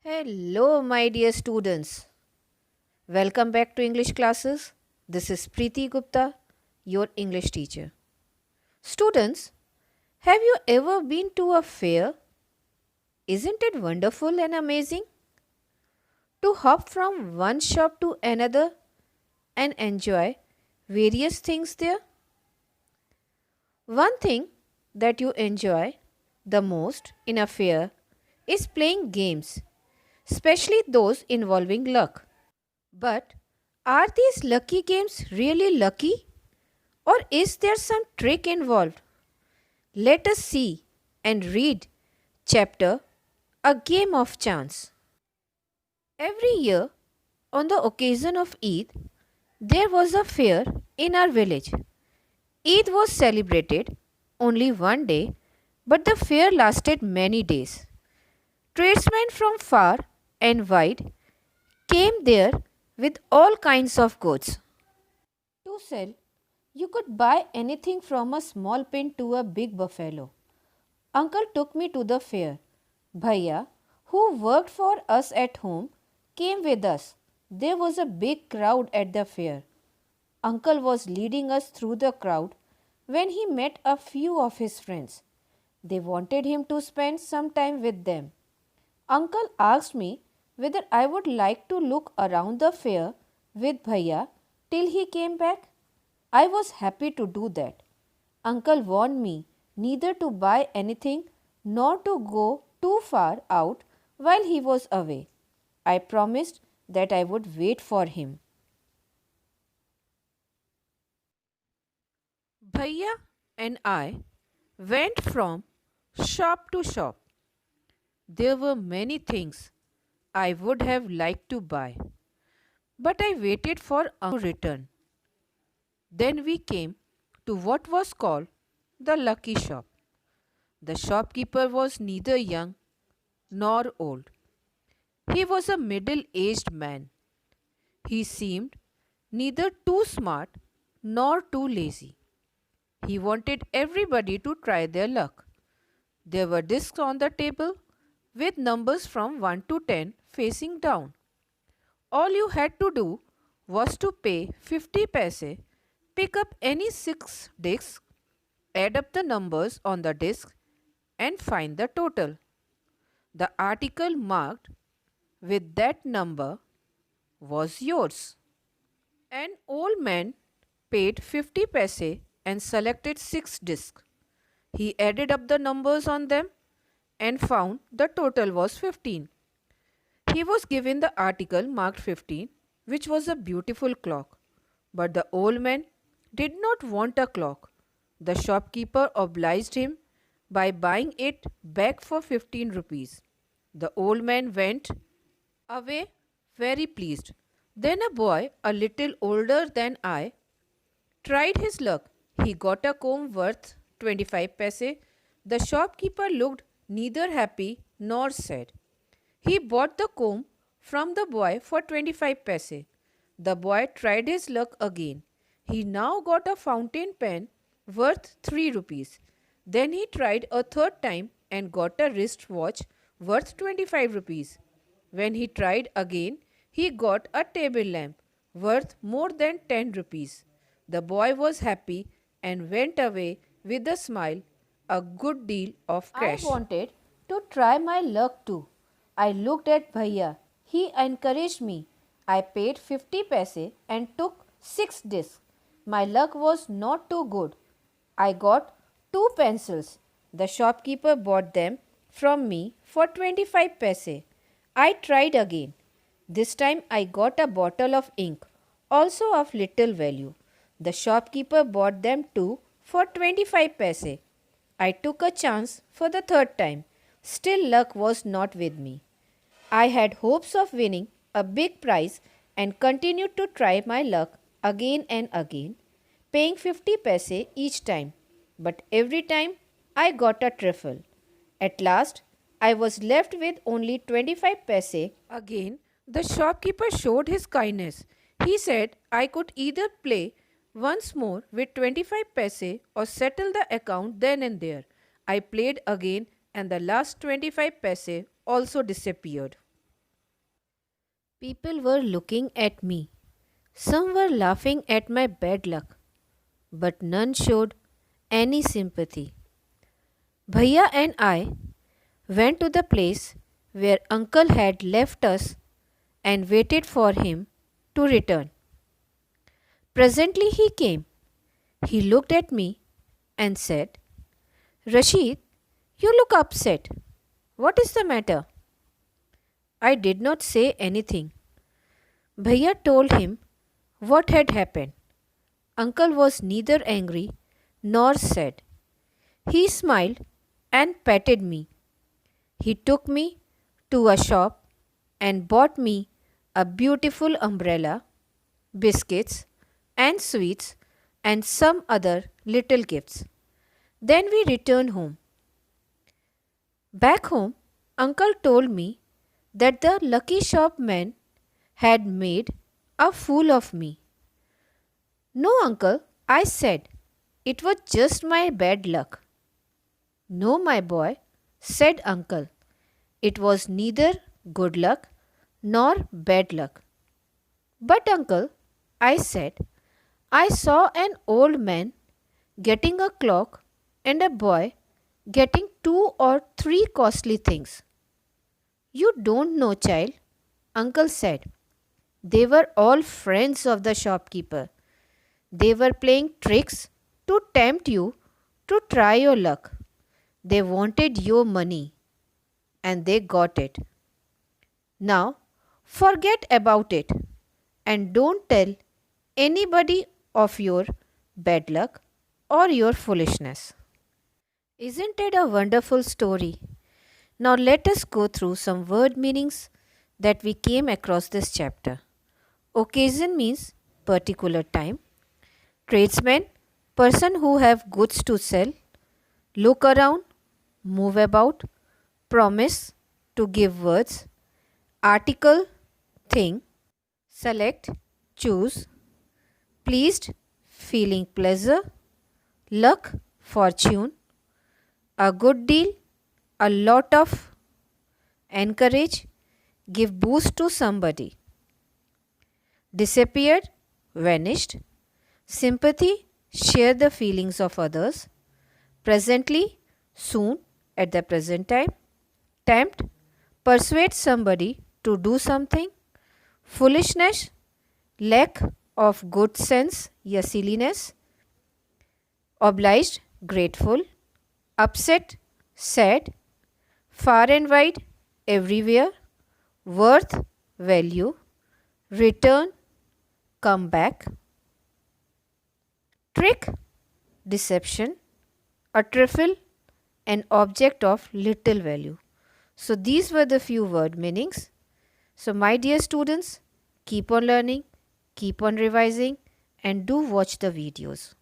Hello, my dear students. Welcome back to English classes. This is Preeti Gupta, your English teacher. Students, have you ever been to a fair? Isn't it wonderful and amazing to hop from one shop to another and enjoy various things there? One thing that you enjoy the most in a fair is playing games, especially those involving luck. But are these lucky games really lucky? Or is there some trick involved? Let us see and read chapter A Game of Chance. Every year, on the occasion of Eid, there was a fair in our village. Eid was celebrated only one day, but the fair lasted many days. Tradesmen from far and wide came there with all kinds of goods to sell. You could buy anything from a small pin to a big buffalo. Uncle took me to the fair. Bhaiya, who worked for us at home, came with us. There was a big crowd at the fair. Uncle was leading us through the crowd when he met a few of his friends. They wanted him to spend some time with them. Uncle asked me whether I would like to look around the fair with Bhaiya till he came back. I was happy to do that. Uncle warned me neither to buy anything nor to go too far out while he was away. I promised that I would wait for him. Bhaiya and I went from shop to shop. There were many things I would have liked to buy, but I waited for Uncle to return. Then we came to what was called the lucky shop. The shopkeeper was neither young nor old. He was a middle aged man. He seemed neither too smart nor too lazy. He wanted everybody to try their luck. There were discs on the table with numbers from 1 to 10 facing down. All you had to do was to pay 50 paise, pick up any 6 discs, add up the numbers on the disc, and find the total. The article marked with that number was yours. An old man paid 50 paise and selected 6 discs. He added up the numbers on them and found the total was 15. He was given the article marked 15, which was a beautiful clock. But the old man did not want a clock. The shopkeeper obliged him by buying it back for 15 rupees. The old man went away very pleased. Then a boy, a little older than I, tried his luck. He got a comb worth 25 paise. The shopkeeper looked neither happy nor sad. He bought the comb from the boy for 25 paise. The boy tried his luck again. He now got a fountain pen worth 3 rupees. Then he tried a third time and got a wrist watch worth 25 rupees. When he tried again, he got a table lamp worth more than 10 rupees. The boy was happy and went away with a smile, a good deal of cash. I wanted to try my luck too. I looked at Bhaiya. He encouraged me. I paid 50 paise and took 6 discs. My luck was not too good. I got 2 pencils. The shopkeeper bought them from me for 25 paise. I tried again. This time I got a bottle of ink, also of little value. The shopkeeper bought them too for 25 paise. I took a chance for the third time. Still luck was not with me. I had hopes of winning a big prize and continued to try my luck again and again, paying 50 paise each time. But every time I got a trifle. At last, I was left with only 25 paise. Again, the shopkeeper showed his kindness. He said I could either play once more with 25 paise or settle the account then and there. I played again and the last 25 paise also disappeared. People were looking at me. Some were laughing at my bad luck, but none showed any sympathy. Bhaiya and I went to the place where uncle had left us and waited for him to return. Presently he came. He looked at me and said, Rashid, you look upset. What is the matter? I did not say anything. Bhaiya told him what had happened. Uncle was neither angry nor sad. He smiled and patted me. He took me to a shop and bought me a beautiful umbrella, biscuits, and sweets, and some other little gifts. Then we returned home. Back home, Uncle told me that the lucky shopman had made a fool of me. No, uncle, I said, it was just my bad luck. No, my boy, said uncle, it was neither good luck nor bad luck. But, uncle, I said, I saw an old man getting a clock and a boy getting 2 or 3 costly things. You don't know, child, uncle said. They were all friends of the shopkeeper. They were playing tricks to tempt you to try your luck. They wanted your money and they got it. Now, forget about it and don't tell anybody of your bad luck or your foolishness. Isn't it a wonderful story? Now let us go through some word meanings that we came across this chapter. Occasion means particular time. Tradesman, person who have goods to sell. Look around, move about. Promise, to give words. Article, thing. Select, choose. Pleased, feeling pleasure. Luck, fortune. A good deal, a lot of. Encourage, give boost to somebody. Disappeared, vanished. Sympathy, share the feelings of others. Presently, soon, at the present time. Tempt, persuade somebody to do something. Foolishness, lack of good sense या silliness. Obliged, grateful. Upset, sad. Far and wide, everywhere. Worth, value. Return, come back. Trick, deception. A trifle, an object of little value. So these were the few word meanings. So my dear students, keep on learning, keep on revising and do watch the videos.